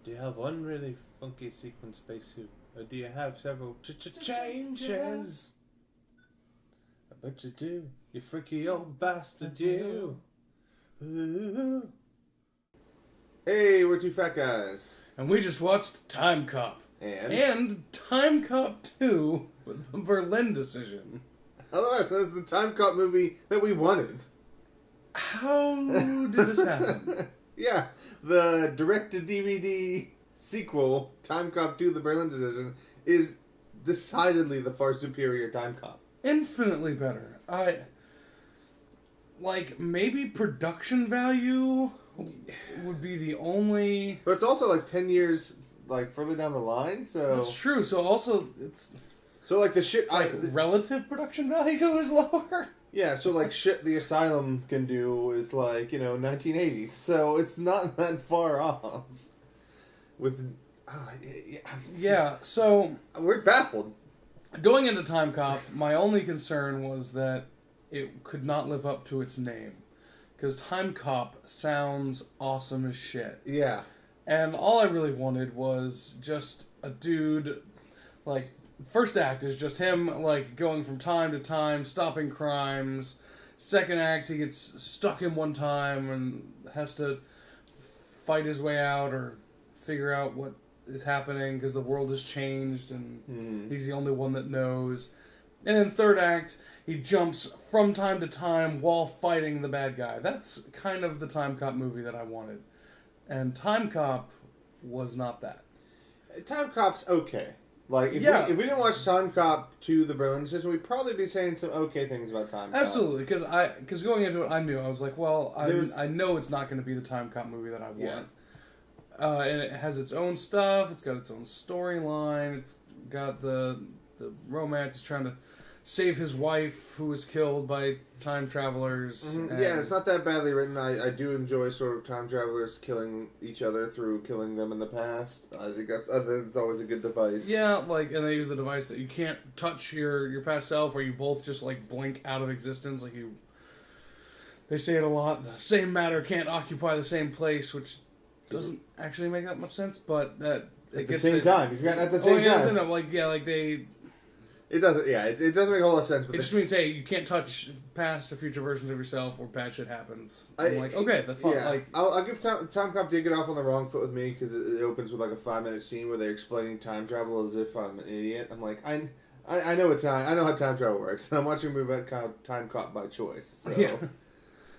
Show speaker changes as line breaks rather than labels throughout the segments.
Do you have one really funky sequin spacesuit? Or do you have several changes? I bet you do. You freaky old bastard, you. Ooh. Hey, we're two fat guys.
And we just watched Timecop.
And
Timecop 2 with the Berlin decision.
Otherwise, that was the Timecop movie that we wanted.
How did this happen?
Yeah, the direct-to-DVD sequel, Timecop 2, The Berlin Decision, is decidedly the far superior Timecop.
Infinitely better. Maybe production value would be the only...
But it's also 10 years, further down the line, so...
That's true, so also, it's...
So, the shit...
relative production value is lower?
Yeah, so, shit the Asylum can do is, 1980s. So, it's not that far off. With...
Yeah, so...
We're baffled.
Going into Timecop, my only concern was that it could not live up to its name. Because Timecop sounds awesome as shit.
Yeah.
And all I really wanted was just a dude, first act is just him, going from time to time, stopping crimes. Second act, he gets stuck in one time and has to fight his way out or figure out what is happening because the world has changed and he's the only one that knows. And then third act, he jumps from time to time while fighting the bad guy. That's kind of the Timecop movie that I wanted. And Timecop was not that.
Timecop's okay. If we didn't watch Timecop 2, The Berlin Decision, we'd probably be saying some okay things about Timecop.
Absolutely, because going into it, I knew. I was like, well, I know it's not going to be the Timecop movie that I want.
Yeah.
And it has its own stuff. It's got its own storyline. It's got the romance. It's trying to save his wife who was killed by time travelers.
Mm-hmm. Yeah, it's not that badly written. I do enjoy sort of time travelers killing each other through killing them in the past. I think that's always a good device.
Yeah, and they use the device that you can't touch your past self, or you both just blink out of existence. They say it a lot. The same matter can't occupy the same place, which doesn't actually make that much sense. But that
at the same time, if you're at the same time,
they.
It doesn't. Yeah, it doesn't make a whole lot of sense. But
it just means, hey, you can't touch past or future versions of yourself, or bad shit happens. I'm okay, that's fine.
Yeah, I'll give Timecop did get off on the wrong foot with me because it opens with a 5-minute scene where they're explaining time travel as if I'm an idiot. I'm like, I know I know how time travel works. And I'm watching a movie about Timecop by choice. So
yeah.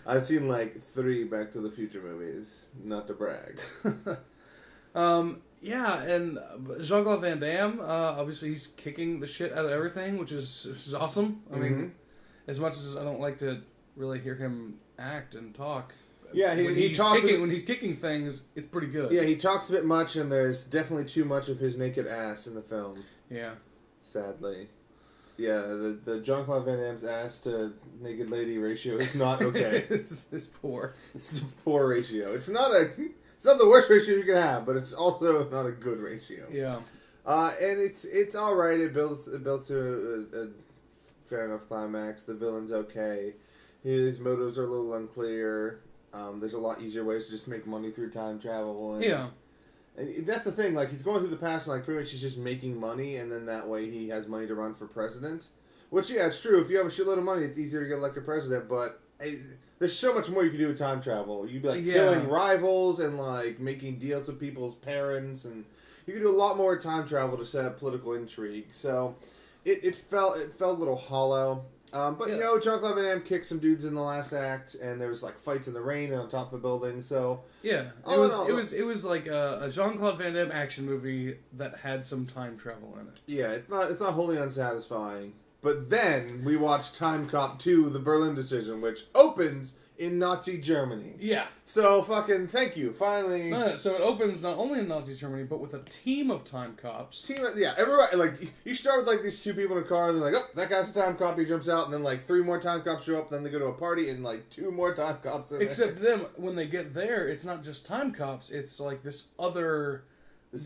I've seen 3 Back to the Future movies, not to brag.
Yeah, and Jean-Claude Van Damme, obviously he's kicking the shit out of everything, which is awesome. I mean, as much as I don't like to really hear him act and talk,
yeah,
when he's kicking things, it's pretty good.
Yeah, he talks a bit much, and there's definitely too much of his naked ass in the film.
Yeah.
Sadly. Yeah, the Jean-Claude Van Damme's ass to naked lady ratio is not okay.
It's poor.
It's a poor ratio. It's not the worst ratio you can have, but it's also not a good ratio.
Yeah.
And it's all right. It builds to a fair enough climax. The villain's okay. His motives are a little unclear. There's a lot easier ways to just make money through time travel. And that's the thing. He's going through the past, and pretty much he's just making money, and then that way he has money to run for president. Which, yeah, it's true. If you have a shitload of money, it's easier to get elected president. But there's so much more you can do with time travel. You'd be killing rivals and making deals with people's parents, and you can do a lot more time travel to set up political intrigue. So it felt a little hollow. But Jean-Claude Van Damme kicked some dudes in the last act, and there was fights in the rain and on top of a building. So
yeah, it was like a Jean-Claude Van Damme action movie that had some time travel in it.
Yeah, it's not wholly unsatisfying. But then we watched Timecop 2, The Berlin Decision, which opens in Nazi Germany.
Yeah.
So fucking thank you. Finally.
No, so it opens not only in Nazi Germany, but with a team of time cops.
Yeah, everybody, you start with these 2 people in a car, and they're oh, that guy's a time cop, he jumps out, and then 3 more time cops show up, then they go to a party, and 2 more time cops in
Except them, when they get there, it's not just time cops, it's this other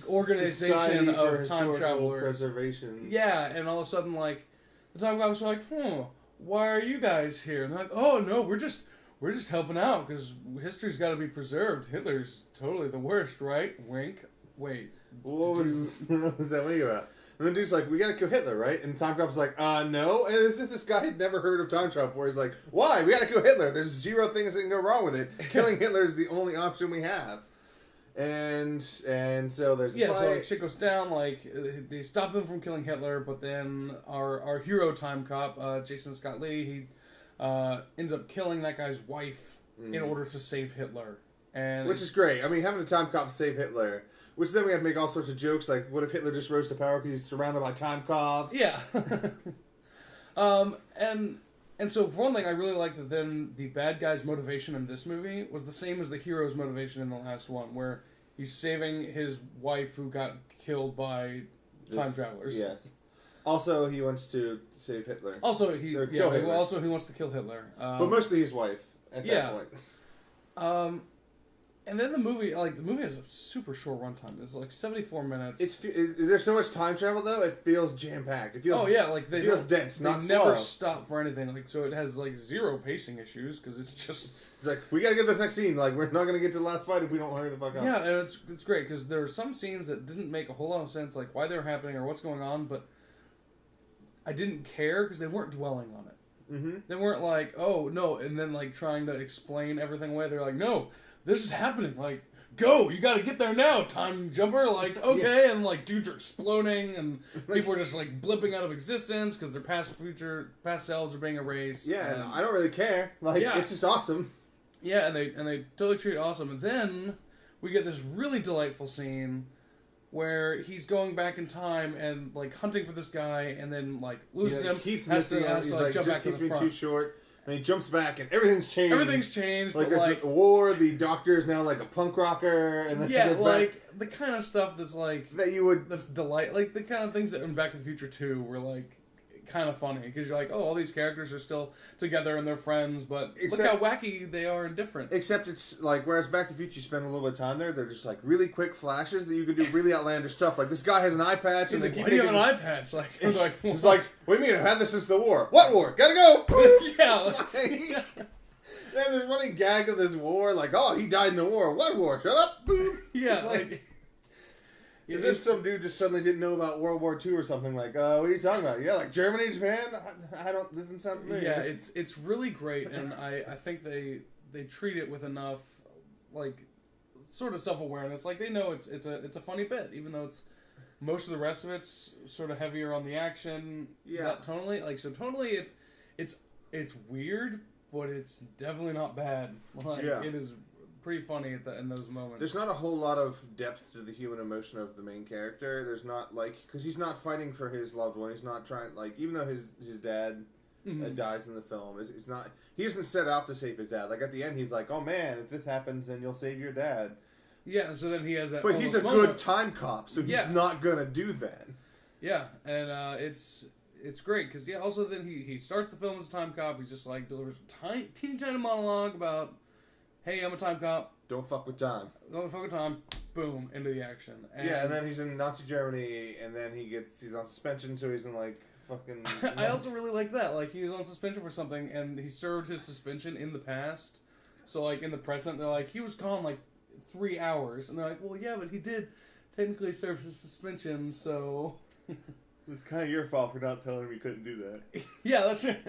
organization of time travelers.
Preservation.
Yeah, and all of a sudden, the time cops are why are you guys here? And they're oh no, we're just helping out because history's got to be preserved. Hitler's totally the worst, right? Wink. wait.
What was that? What are you about? And the dude's like, we gotta kill Hitler, right? And Timecop's like, no. And it's just this guy had never heard of time travel before. He's like, why? We gotta kill Hitler. There's 0 things that can go wrong with it. Killing Hitler is the only option we have. And so there's a fight.
So like shit goes down. Like they stop them from killing Hitler, but then our hero Timecop, Jason Scott Lee, he ends up killing that guy's wife in order to save Hitler. And
which is great. I mean, having a Timecop save Hitler. Which then we have to make all sorts of jokes, like, what if Hitler just rose to power because he's surrounded by time cops?
Yeah. And so, for one thing, I really like that then the bad guy's motivation in this movie was the same as the hero's motivation in the last one, where he's saving his wife who got killed by time travelers.
Yes. Also, he wants to save Hitler.
Also, he wants to kill Hitler.
But mostly his wife at that point.
And then the movie has a super short runtime. It's like 74 minutes.
There's so much time travel though. It feels jam packed. It feels
it
feels dense. Not
they
slow.
never stop for anything. Like so, it has like 0 pacing issues because it's just.
It's like we gotta get this next scene. Like we're not gonna get to the last fight if we don't hurry the fuck up.
Yeah, and it's great because there are some scenes that didn't make a whole lot of sense, like why they were happening or what's going on, but I didn't care because they weren't dwelling on it.
Mm-hmm.
They weren't like, oh no, and then like trying to explain everything away. They're like, no, this is happening. Like. Go! You gotta get there now, time jumper. Like, okay, and like dudes are exploding, and people are just like blipping out of existence because their past selves are being erased.
Yeah, and I don't really care. Like, it's just awesome.
Yeah, and they totally treat it awesome. And then we get this really delightful scene where he's going back in time and like hunting for this guy, and then like loses him.
He keeps missing him. He's like,
jump
just
back to
keeps
the
me
front.
too short. And he jumps back, and everything's changed.
Everything's changed.
Like,
but
there's a war, the doctor is now like a punk rocker, and then he goes
like,
back.
The kind of stuff that's like...
That's
delight... Like, the kind of things that in Back to the Future 2 were, like, kind of funny. Because you're like, oh, all these characters are still together and they're friends, but look how wacky they are and different.
Except it's, like, whereas Back to the Future, you spend a little bit of time there, they're just, like, really quick flashes that you can do really outlandish stuff. Like, this guy has an eye patch.
He's like, why do you have an eye patch? Like,
it's like, what do you mean? I've had this since the war. What war? Gotta go!
Yeah.
Then there's running gag of this war, like, oh, he died in the war. What war? Shut up! Boom!
Yeah,
like... As if some dude just suddenly didn't know about World War II or something. Like, what are you talking about? Yeah, like Germany, Japan? I don't... This doesn't sound familiar.
Yeah, it's really great, and I think they treat it with enough, like, sort of self-awareness. Like, they know it's a funny bit, even though it's... Most of the rest of it's sort of heavier on the action.
Yeah.
Not tonally. Like, so tonally, it's weird, but it's definitely not bad. Like, it is pretty funny in those moments.
There's not a whole lot of depth to the human emotion of the main character. There's not, like... Because he's not fighting for his loved one. He's not trying... Like, even though his dad dies in the film, it's not... He doesn't set out to save his dad. Like, at the end, he's like, oh, man, if this happens, then you'll save your dad.
Yeah, so then he has that...
But he's a good time cop, so he's not going to do that.
Yeah, and it's great, because, also then he starts the film as a time cop. He's just, like, delivers a teeny tiny monologue about... Hey, I'm a time cop.
Don't fuck with time.
Don't fuck with time. Boom, into the action.
And then he's in Nazi Germany, and then he's on suspension, so he's in, like, fucking...
I also really like that. Like, he was on suspension for something, and he served his suspension in the past. So, like, in the present, they're like, he was gone, like, 3 hours. And they're like, well, yeah, but he did technically serve his suspension, so...
It's kind of your fault for not telling him you couldn't do that.
Yeah, that's right.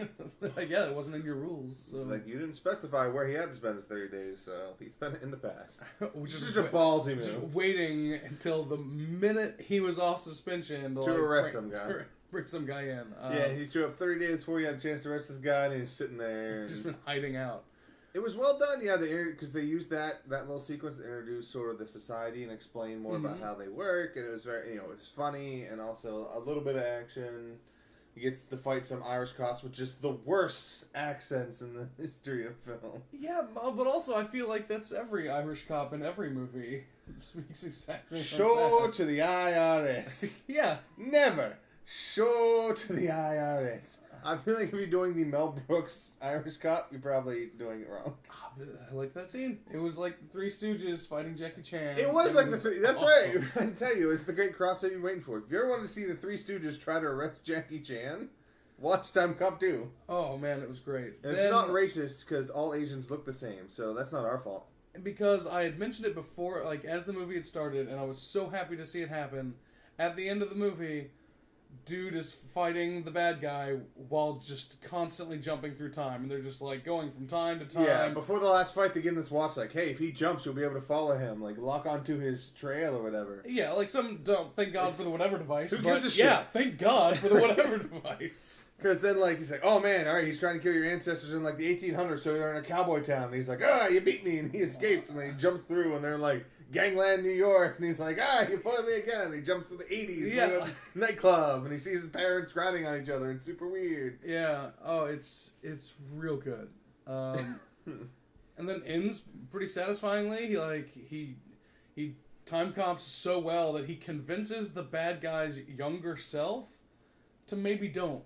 Like, yeah, it wasn't in your rules. So.
It's like, you didn't specify where he had to spend his 30 days, so he spent it in the past.
Which is
just a ballsy move.
Just waiting until the minute he was off suspension to
arrest some guy.
Bring some guy in.
Yeah, he showed up 30 days before he had a chance to arrest this guy, and he's sitting there.
He's just been hiding out.
It was well done, yeah, because they used that little sequence to introduce sort of the society and explain more about how they work, and it was very, it was funny, and also a little bit of action. He gets to fight some Irish cops with just the worst accents in the history of film.
Yeah, but also I feel like that's every Irish cop in every movie. Speaks exactly
Show
like that.
to the IRS.
Yeah.
Never. Show to the IRS. I feel like if you're doing the Mel Brooks Irish cop, you're probably doing it wrong.
I like that scene. It was like the Three Stooges fighting Jackie Chan.
It was like that's awesome. Right. I tell you, it's the great cross that you're waiting for. If you ever want to see the Three Stooges try to arrest Jackie Chan, watch Timecop 2.
Oh man, it was great.
And it's not racist because all Asians look the same, so that's not our fault.
because I had mentioned it before, like, as the movie had started, and I was so happy to see it happen. At the end of the movie, dude is fighting the bad guy while just constantly jumping through time, and they're just, like, going from time to time.
Yeah, before the last fight, they give him this watch, like, hey, if he jumps, you'll be able to follow him, like, lock onto his trail or whatever.
Yeah, like, some don't thank God for the whatever device.
Who gives a shit?
Yeah, thank God for the whatever device.
Because then, like, he's like, oh, man, all right, he's trying to kill your ancestors in, like, the 1800s, so they're in a cowboy town. And he's like, you beat me, and he escapes, and then he jumps through, and they're in, like, Gangland, New York, and he's like, you fought me again. And he jumps to the 80s, to a nightclub, and he sees his parents grinding on each other. It's super weird.
Yeah, it's real good. And then ends pretty satisfyingly. He time cops so well that he convinces the bad guy's younger self to maybe don't.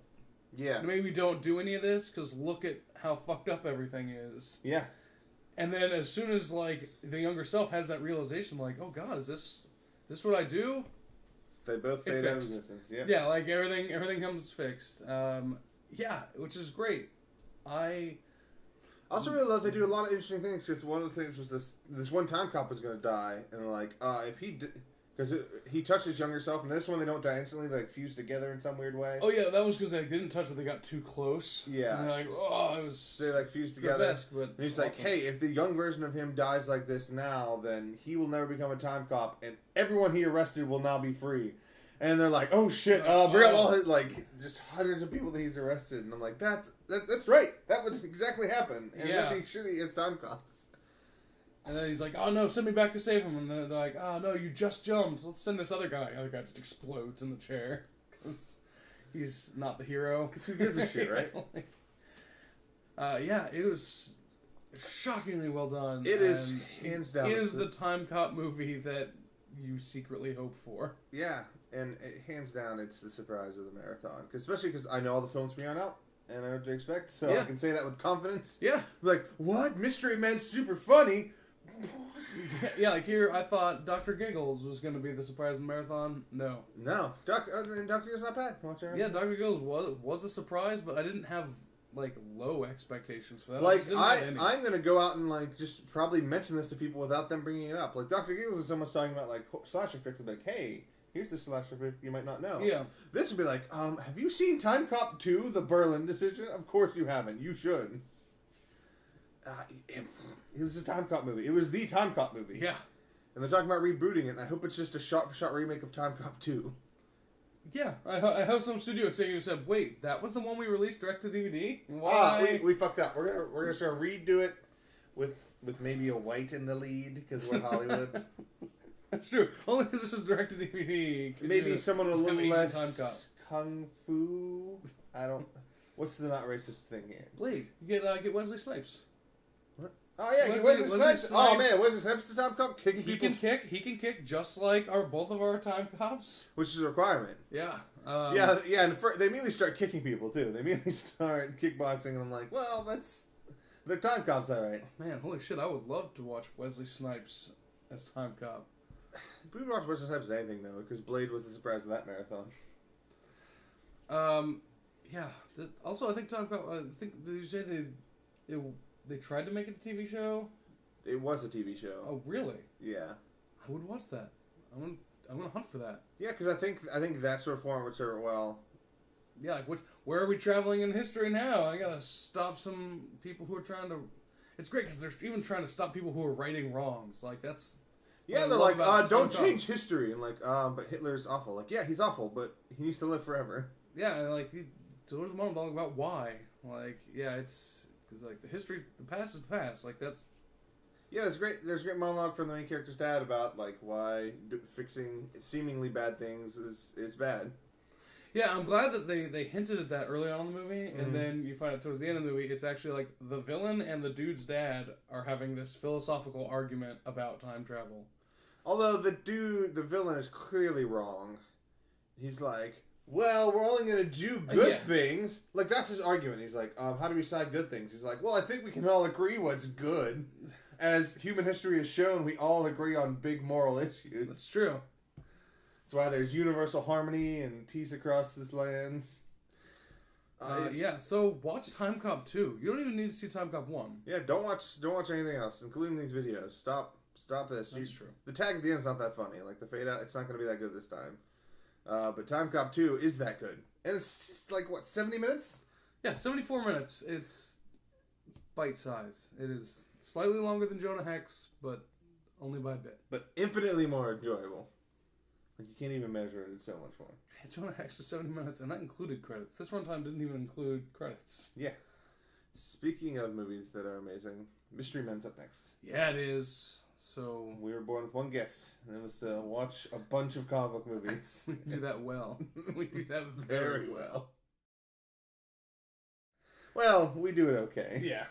Yeah.
Maybe don't do any of this, because look at how fucked up everything is.
Yeah.
And then as soon as, like, the younger self has that realization, like, oh god, is this what I do?
They both fade out of existence. Yeah.
Yeah, like, everything comes fixed. Yeah, which is great. I
also really love they do a lot of interesting things, because one of the things was this one time cop was going to die, and they're like, if he... Because he touched his younger self, and this one they don't die instantly, they, like, fuse together in some weird way.
Oh yeah, that was because they didn't touch it, they got too close.
Yeah.
And they're like, oh, it was...
They, like, fused together.
But
and he's like, hey, if the young version of him dies like this now, then he will never become a time cop, and everyone he arrested will now be free. And they're like, oh shit, bring up all his, like, just hundreds of people that he's arrested. And I'm like, that's right. That would exactly happen. And that'd be shitty as time cops.
And then he's like, oh no, send me back to save him. And then they're like, oh no, you just jumped. Let's send this other guy. The other guy just explodes in the chair. Because he's not the hero.
Because who gives a shit, right?
Yeah, it was shockingly well done.
It is, hands down.
It is the time cop movie that you secretly hope for.
Yeah, and hands down, it's the surprise of the marathon. Especially because I know all the films beyond out. And I know what to expect, so I can say that with confidence.
Yeah.
Like, what? Mystery Man's super funny.
Yeah, like here, I thought Dr. Giggles was going to be the surprise of the marathon. No.
Dr. Giggles not bad.
Yeah, Dr. Giggles was a surprise, but I didn't have, like, low expectations for that.
Like, I'm going to go out and, like, just probably mention this to people without them bringing it up. Like, Dr. Giggles is someone's talking about, like, slasher fix, and like, hey, here's the slasher fix you might not know.
Yeah.
This would be like, have you seen Time Cop 2, The Berlin Decision? Of course you haven't. You should. It was a Time Cop movie. It was the Time Cop movie.
Yeah.
And they're talking about rebooting it, and I hope it's just a shot-for-shot remake of Time Cop 2.
Yeah. I hope some studio executive said, wait, that was the one we released direct-to-DVD? Why?
We fucked up. We're gonna sort of redo it with maybe a white in the lead, because we're Hollywood.
That's true. Only because this was direct-to-DVD.
Maybe someone a little less kung fu. I don't... What's the not racist thing here?
Blade. You get Wesley Snipes.
What? Oh yeah, Wesley Snipes. Oh man, Wesley Snipes is the time cop.
He can kick just like both of our time cops.
Which is a requirement.
Yeah.
Yeah, and they immediately start kicking people too. They immediately start kickboxing, and I'm like, well, they're time cops, all right.
Man, holy shit! I would love to watch Wesley Snipes as time cop.
We would watch Wesley Snipes as anything though, because Blade was the surprise of that marathon.
Yeah. Also, I think Time Cop. I think did you say they tried to make it a TV show?
It was a TV show.
Oh, really?
Yeah.
I would watch that. I'm gonna hunt for that.
Yeah, because I think that sort of form would serve it well.
Yeah, like where are we traveling in history now? I gotta stop some people who are trying to. It's great because they're even trying to stop people who are righting wrongs. Like that's.
Yeah, they're like, don't change history, and like, but Hitler's awful. Like, yeah, he's awful, but he needs to live forever.
Yeah, and like, so there's a monologue about why. Like, yeah, it's because like the past is the past. Like that's.
Yeah, there's a great monologue from the main character's dad about like why fixing seemingly bad things is bad.
Yeah, I'm glad that they hinted at that early on in the movie, and then you find out towards the end of the movie, it's actually like the villain and the dude's dad are having this philosophical argument about time travel.
Although the villain is clearly wrong. He's like, well, we're only going to do good things. Like, that's his argument. He's like, how do we decide good things? He's like, well, I think we can all agree what's good. As human history has shown, we all agree on big moral issues.
That's true.
That's why there's universal harmony and peace across this land.
Yeah, so watch Timecop 2. You don't even need to see Timecop 1.
Yeah, don't watch anything else, including these videos. Stop this.
That's true.
The tag at the end's not that funny. Like the fade out, it's not going to be that good this time. But Timecop 2 is that good, and it's like what 70 minutes.
Yeah, 74 minutes. It's bite size. It is slightly longer than Jonah Hex, but only by a bit.
But infinitely more enjoyable. Like you can't even measure it. It's so much more.
Yeah, Jonah Hex was 70 minutes, and that included credits. This runtime didn't even include credits.
Yeah. Speaking of movies that are amazing, Mystery Men's up next.
Yeah, it is. So
We were born with one gift, and it was to watch a bunch of comic book movies.
we do that well. We do that
Very well. Well, we do it okay.
Yeah.